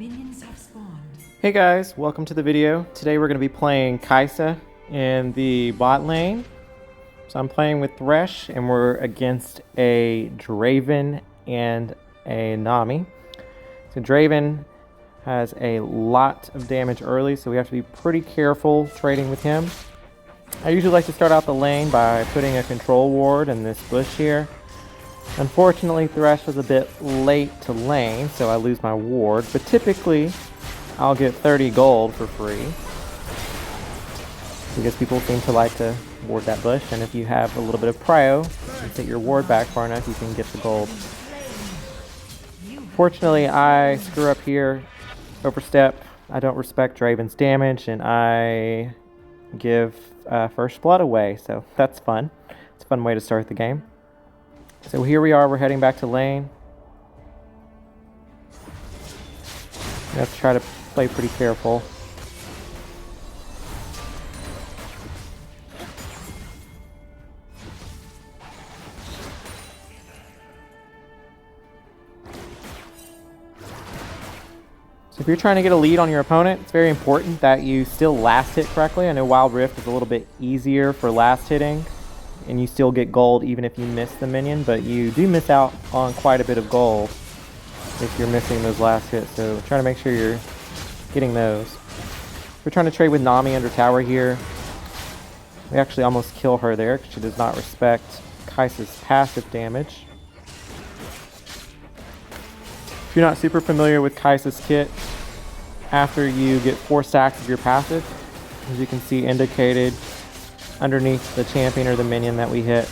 Minions have spawned. Hey guys, welcome to the video. Today we're going to be playing Kaisa in the bot lane. So I'm playing with Thresh and we're against a Draven and a Nami. So Draven has a lot of damage early, so we have to be pretty careful trading with him. I usually like to start out the lane by putting a control ward in this bush here. Unfortunately, Thresh was a bit late to lane, so I lose my ward, but typically I'll get 30 gold for free because people seem to like to ward that bush, and if you have a little bit of prio and set your ward back far enough, you can get the gold. Fortunately, I screw up here, overstep, I don't respect Draven's damage, and I give first blood away, so that's fun. It's a fun way to start the game. So here we are, we're heading back to lane. Let's try to play pretty careful. So if you're trying to get a lead on your opponent, it's very important that you still last hit correctly. I know Wild Rift is a little bit easier for last hitting, and you still get gold even if you miss the minion, but you do miss out on quite a bit of gold if you're missing those last hits, so try to make sure you're getting those. We're trying to trade with Nami under tower here. We actually almost kill her there because she does not respect Kaisa's passive damage. If you're not super familiar with Kaisa's kit, after you get 4 stacks of your passive, as you can see indicated underneath the champion or the minion that we hit.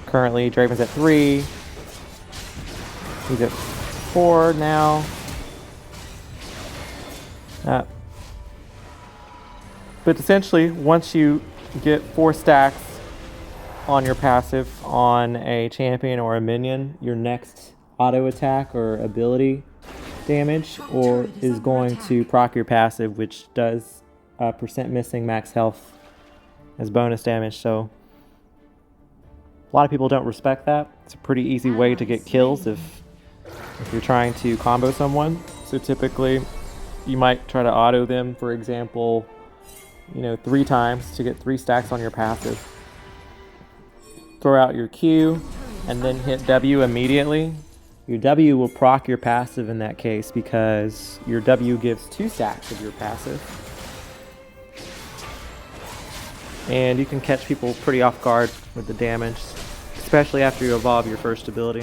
Currently, Draven's at 3. He's at 4 now. But essentially, once you get 4 stacks on your passive on a champion or a minion, your next auto attack or ability damage is going to proc your passive, which does percent missing max health as bonus damage. So a lot of people don't respect that. It's a pretty easy way to get kills if you're trying to combo someone. So typically you might try to auto them, for example, 3 times to get 3 stacks on your passive. Throw out your Q and then hit W immediately. Your W will proc your passive in that case because your W gives 2 stacks of your passive. And you can catch people pretty off guard with the damage, especially after you evolve your first ability.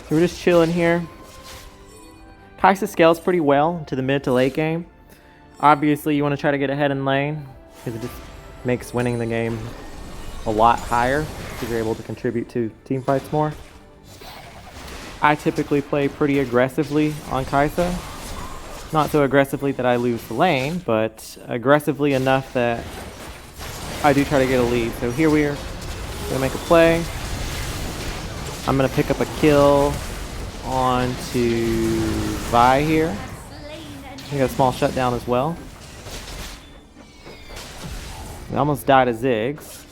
So we're just chilling here. Kaisa scales pretty well into the mid to late game. Obviously you want to try to get ahead in lane because it just makes winning the game a lot higher because you're able to contribute to team fights more. I typically play pretty aggressively on Kaisa. Not so aggressively that I lose the lane, but aggressively enough that I do try to get a lead. So here we are, gonna make a play. I'm gonna pick up a kill onto Vi here. We got a small shutdown as well. We almost died to Ziggs.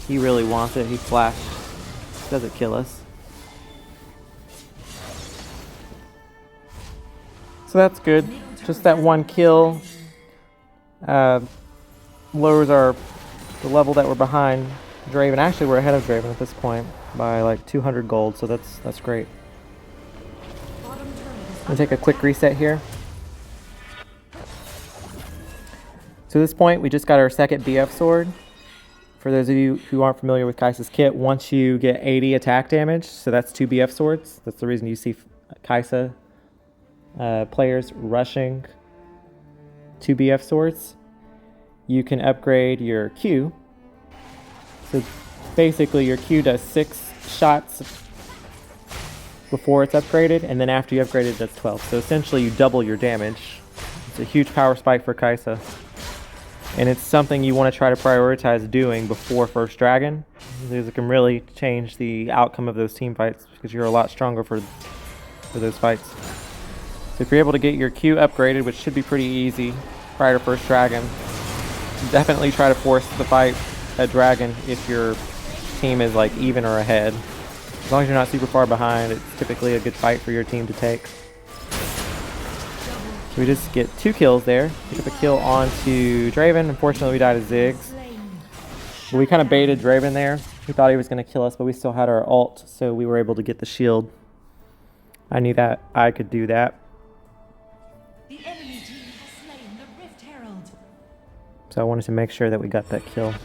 He really wants it, he flashed. Doesn't kill us. So that's good. Just that one kill lowers the level that we're behind Draven. Actually, we're ahead of Draven at this point by like 200 gold, so that's great. I'm gonna take a quick reset here. So at this point, we just got our second BF sword. For those of you who aren't familiar with Kaisa's kit, once you get 80 attack damage, so that's 2 BF swords. That's the reason you see Kaisa players rushing 2 BF swords. You can upgrade your Q. So basically your Q does 6 shots before it's upgraded, and then after you upgrade it, it does 12. So essentially you double your damage. It's a huge power spike for Kaisa. And it's something you want to try to prioritize doing before first dragon, because it can really change the outcome of those team fights because you're a lot stronger for those fights. So if you're able to get your Q upgraded, which should be pretty easy prior to first dragon, definitely try to force the fight at Dragon if your team is like even or ahead. As long as you're not super far behind, it's typically a good fight for your team to take. So we just get 2 kills there. Pick up a kill onto Draven. Unfortunately, we died to Ziggs. But we kind of baited Draven there. We thought he was going to kill us, but we still had our ult, so we were able to get the shield. I knew that I could do that. The enemy team has slain the Rift Herald. So I wanted to make sure that we got that kill.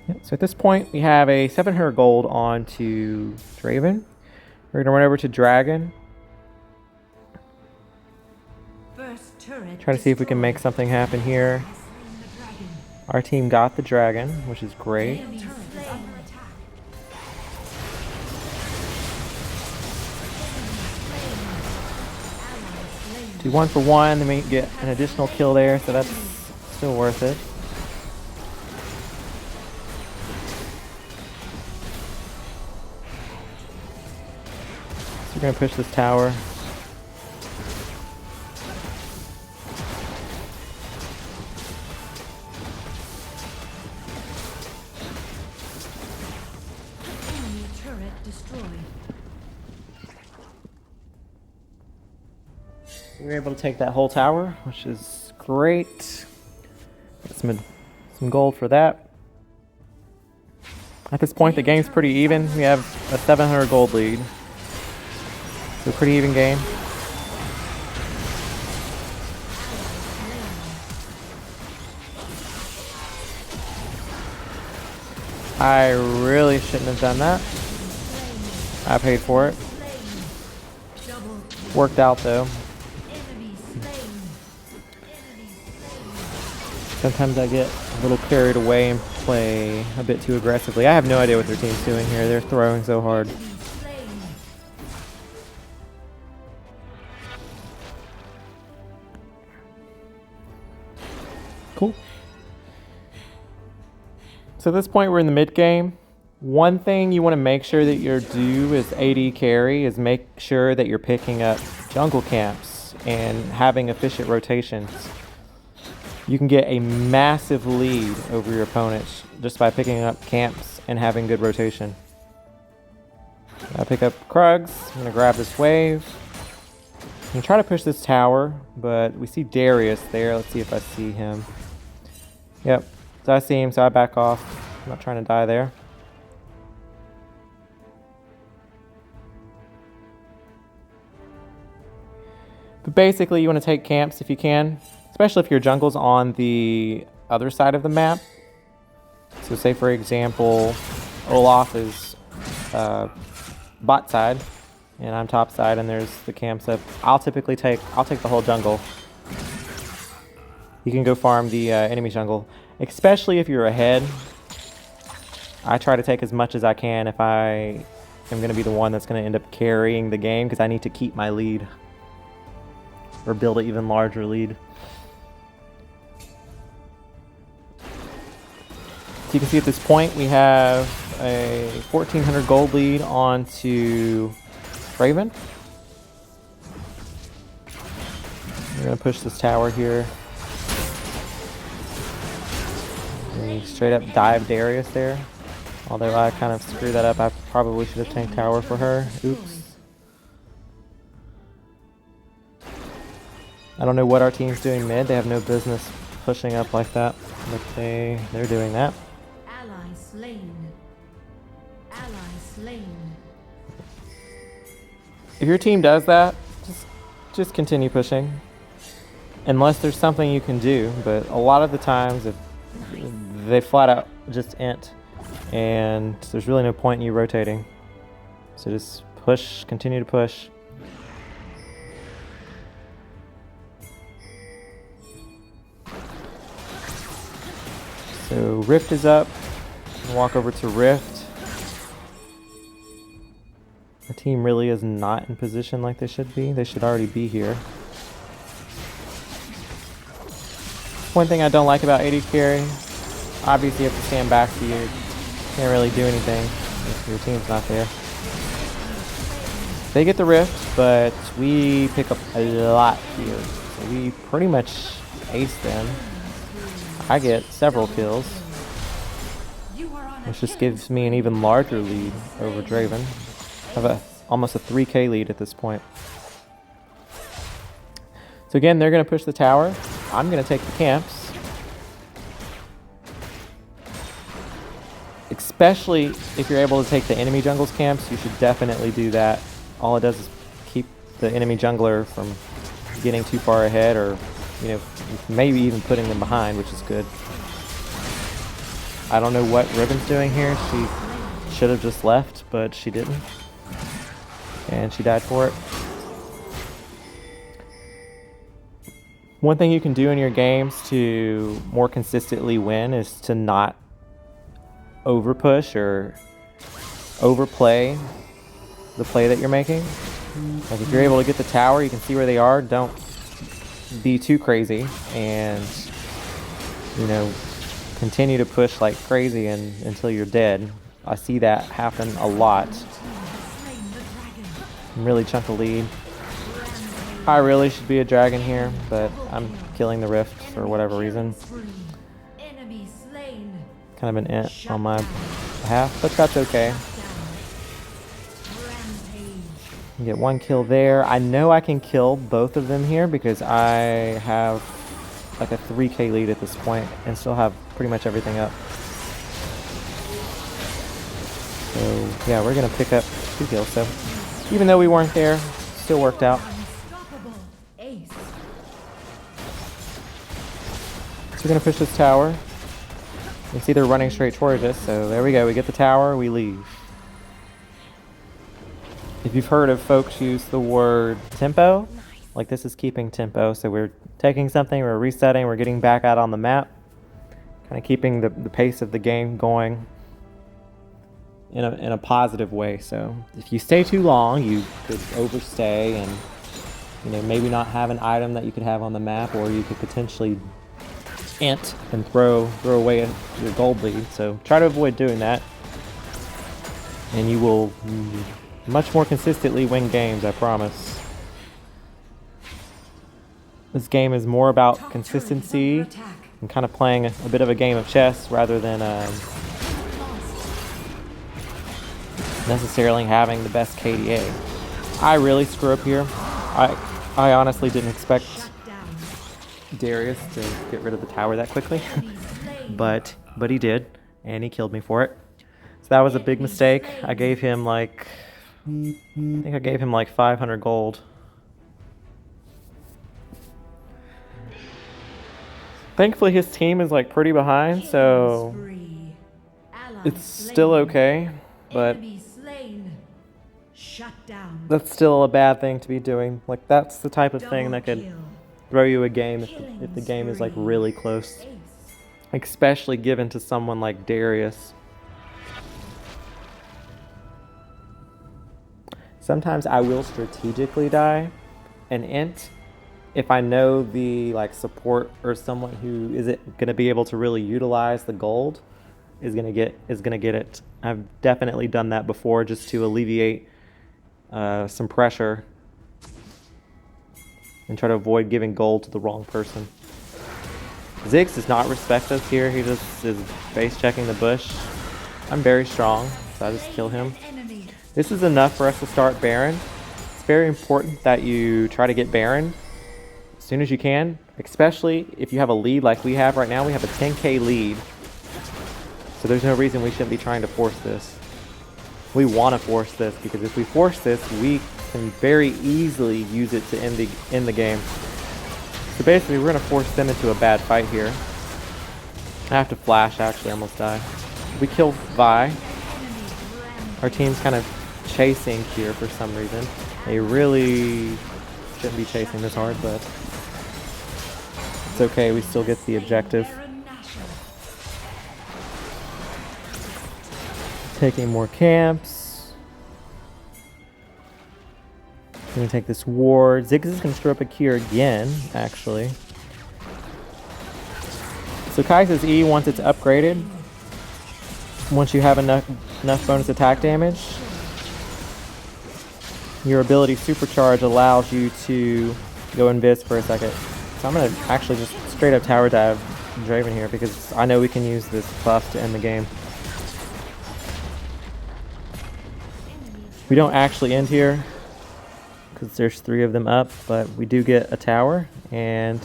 Yep, so at this point, we have a 700 gold onto Draven. We're going to run over to Dragon. First turret Try to see if we can make something happen here. Our team got the dragon, which is great. Enemy turret is under attack. Do 1 for 1, then we get an additional kill there, so that's still worth it. So we're going to push this tower. Enemy turret destroyed. We were able to take that whole tower, which is great. Get some gold for that. At this point, the game's pretty even. We have a 700 gold lead. So pretty even game. I really shouldn't have done that. I paid for it. Worked out though. Sometimes I get a little carried away and play a bit too aggressively. I have no idea what their team's doing here. They're throwing so hard. Cool. So at this point, we're in the mid game. One thing you want to make sure that you do as AD carry is make sure that you're picking up jungle camps and having efficient rotations. You can get a massive lead over your opponents just by picking up camps and having good rotation. I pick up Krugs. I'm going to grab this wave. I'm going to try to push this tower, but we see Darius there. Let's see if I see him. Yep. So I see him, so I back off. I'm not trying to die there. But basically, you want to take camps if you can, especially if your jungle's on the other side of the map. So say, for example, Olaf is bot side, and I'm top side, and there's the camps up. I'll take the whole jungle. You can go farm the enemy jungle, especially if you're ahead. I try to take as much as I can if I am going to be the one that's going to end up carrying the game, because I need to keep my lead or build an even larger lead. So you can see at this point we have a 1400 gold lead onto Raven. We're going to push this tower here. We straight up dive Darius there. Although I kind of screwed that up. I probably should have tanked tower for her. Oops. I don't know what our team's doing mid. They have no business pushing up like that. But they're doing that. Ally slain. Ally slain. If your team does that, just continue pushing. Unless there's something you can do. But a lot of the times, if they flat out just int. And there's really no point in you rotating. So just push, continue to push. So Rift is up. I'll walk over to Rift. The team really is not in position like they should be. They should already be here. One thing I don't like about AD carry, obviously you have to stand back so you can't really do anything if your team's not there. They get the Rift, but we pick up a lot here. So we pretty much ace them. I get several kills, which just gives me an even larger lead over Draven. I have almost a 3k lead at this point. So again, they're going to push the tower. I'm going to take the camps. Especially if you're able to take the enemy jungle's camps, you should definitely do that. All it does is keep the enemy jungler from getting too far ahead, or maybe even putting them behind, which is good. I don't know what Ribbon's doing here. She should have just left, but she didn't. And she died for it. One thing you can do in your games to more consistently win is to not overpush or overplay the play that you're making. Like if you're able to get the tower, you can see where they are. Don't be too crazy and continue to push like crazy until you're dead. I see that happen a lot. Really chunk a lead. I really should be a dragon here, but I'm killing the rift for whatever reason. Kind of an int on my behalf, but that's okay. Get one kill there. I know I can kill both of them here because I have like a 3k lead at this point and still have pretty much everything up. So yeah, we're gonna pick up 2 kills. So even though we weren't there, still worked out. So we're gonna push this tower. You can see they're running straight towards us, so there we go. We get the tower, we leave. If you've heard of folks use the word tempo, like this is keeping tempo. So we're taking something, we're resetting, we're getting back out on the map, kind of keeping the pace of the game going in a positive way. So if you stay too long, you could overstay and maybe not have an item that you could have on the map, or you could potentially int and throw away your gold lead. So try to avoid doing that, and you will much more consistently win games, I promise. This game is more about consistency and kind of playing a bit of a game of chess rather than necessarily having the best KDA. I really screw up here. I honestly didn't expect Darius to get rid of the tower that quickly, but he did, and he killed me for it. So that was a big mistake. I gave him like, I think I gave him like 500 gold. Thankfully his team is like pretty behind, so it's still okay, but that's still a bad thing to be doing. Like that's the type of thing that could throw you a game if the game is like really close, especially given to someone like Darius. Sometimes I will strategically die an int if I know the like support or someone who isn't going to be able to really utilize the gold is gonna get it. I've definitely done that before just to alleviate some pressure and try to avoid giving gold to the wrong person. Ziggs does not respect us here. He just is base checking the bush. I'm very strong, so I just kill him. This is enough for us to start Baron. It's very important that you try to get Baron as soon as you can, especially if you have a lead like we have right now. We have a 10k lead, so there's no reason we shouldn't be trying to force this. We want to force this, because if we force this, we can very easily use it to end the game. So basically, we're going to force them into a bad fight here. I have to flash, actually, I almost die. We kill Vi. Our team's kind of chasing here for some reason. They really shouldn't be chasing this hard, but it's okay, we still get the objective. Taking more camps. I'm gonna take this ward. Ziggs is gonna stir up a cure again, actually. So Kaisa's E, once it's upgraded, once you have enough bonus attack damage, your ability Supercharge allows you to go invis for a second. So I'm going to actually just straight up tower dive Draven here because I know we can use this buff to end the game. We don't actually end here because there's 3 of them up, but we do get a tower, and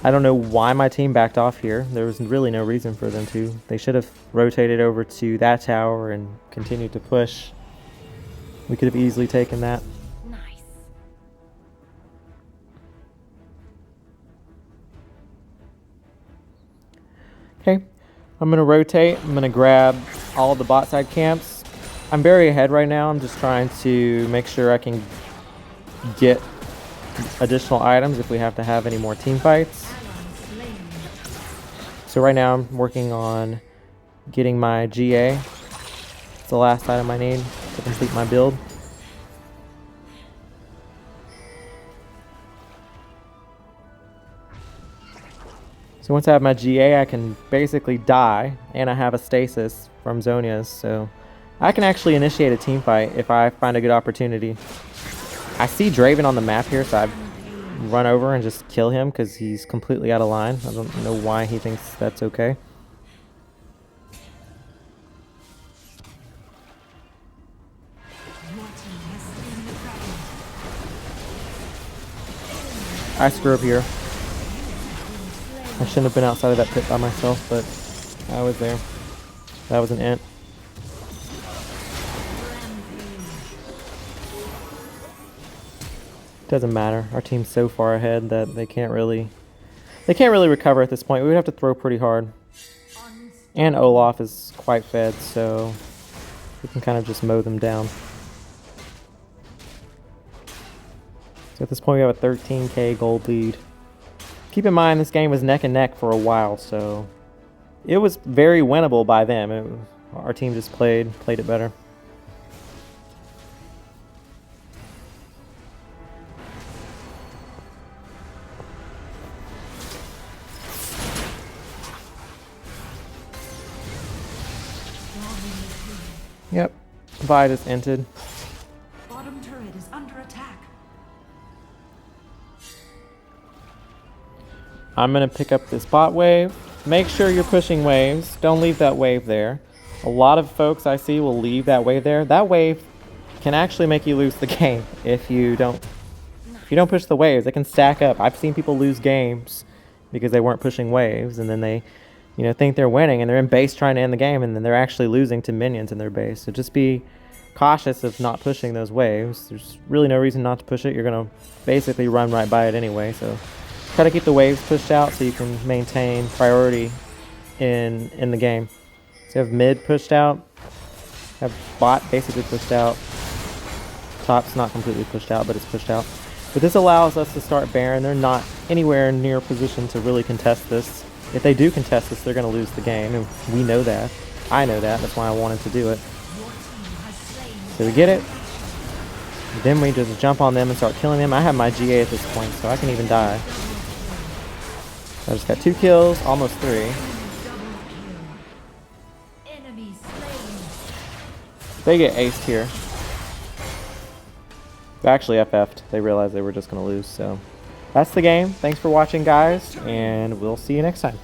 I don't know why my team backed off here. There was really no reason for them to. They should have rotated over to that tower and continued to push. We could have easily taken that. Nice. Okay, I'm going to rotate. I'm going to grab all of the bot side camps. I'm very ahead right now. I'm just trying to make sure I can get additional items if we have to have any more team fights. So right now I'm working on getting my GA. It's the last item I need to complete my build. So once I have my GA, I can basically die, and I have a stasis from Zhonya's, so I can actually initiate a team fight if I find a good opportunity. I see Draven on the map here, so I've run over and just kill him because he's completely out of line. I don't know why he thinks that's okay. I screw up here. I shouldn't have been outside of that pit by myself, but I was there. That was an int. Doesn't matter. Our team's so far ahead that they can't really recover at this point. We would have to throw pretty hard. And Olaf is quite fed, so we can kind of just mow them down. So at this point we have a 13k gold lead. Keep in mind this game was neck and neck for a while, so it was very winnable by them. Our team just played it better. Yep, Vi just entered. Bottom turret is under attack. I'm gonna pick up this bot wave. Make sure you're pushing waves. Don't leave that wave there. A lot of folks I see will leave that wave there. That wave can actually make you lose the game if you don't push the waves. It can stack up. I've seen people lose games because they weren't pushing waves, and then they think they're winning, and they're in base trying to end the game, and then they're actually losing to minions in their base. So just be cautious of not pushing those waves. There's really no reason not to push it. You're going to basically run right by it anyway. So try to keep the waves pushed out so you can maintain priority in the game. So you have mid pushed out, have bot basically pushed out. Top's not completely pushed out, but it's pushed out. But this allows us to start Baron. They're not anywhere near a position to really contest this. If they do contest this, they're going to lose the game, and we know that. I know that. That's why I wanted to do it. So we get it. Then we just jump on them and start killing them. I have my GA at this point, so I can even die. I just got 2 kills, almost 3. They get aced here. They actually FF'd. They realized they were just going to lose, so that's the game. Thanks for watching, guys, and we'll see you next time.